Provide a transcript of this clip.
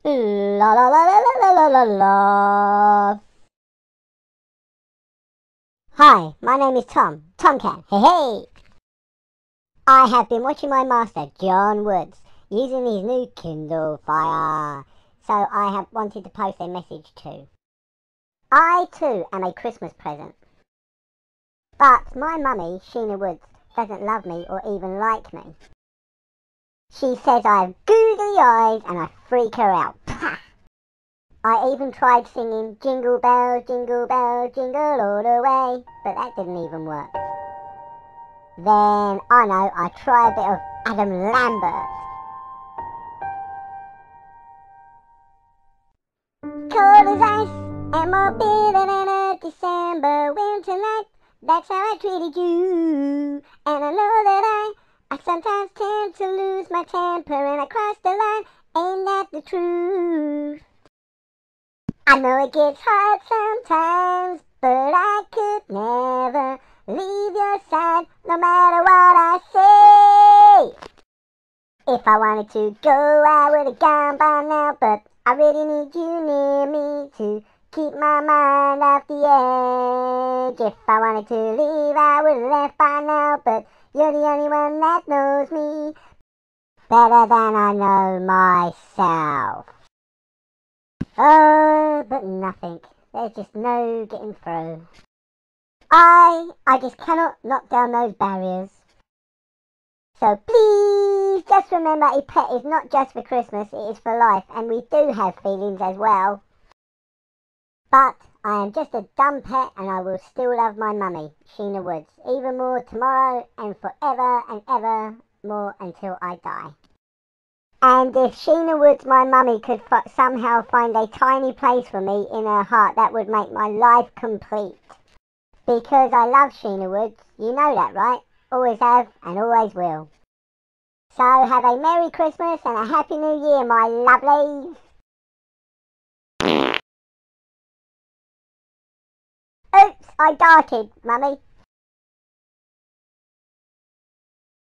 La la la la la la la la. Hi, my name is Tom, Tomcat. Hey hey! I have been watching my master, John Woods, using his new Kindle Fire, so I have wanted to post a message too. I too am a Christmas present, but my mummy, Sheena Woods, doesn't love me or even like me. She says I have googly eyes and I freak her out. I even tried singing jingle bells, jingle all the way, but that didn't even work. Then, I know, I tried a bit of Adam Lambert. Cold as ice and more bitter than a December winter night. That's how I treated you. And I know that I sometimes tend to lose my temper and I cross the line. Ain't that the truth? I know it gets hard sometimes, but I could never leave your side no matter what I say. If I wanted to go, I would have gone by now, but I really need you near me to keep my mind off the edge. If I wanted to leave, I would have left by now, but you're the only one that knows me better than I know myself. Oh, but nothing. There's just no getting through. I just cannot knock down those barriers. So please, just remember a pet is not just for Christmas, it is for life, and we do have feelings as well. But I am just a dumb pet and I will still love my mummy, Sheena Woods, even more tomorrow and forever and ever more until I die. And if Sheena Woods, my mummy, could somehow find a tiny place for me in her heart, that would make my life complete. Because I love Sheena Woods, you know that, right? Always have and always will. So have a Merry Christmas and a Happy New Year, my lovelies. Oops, I darted, mummy.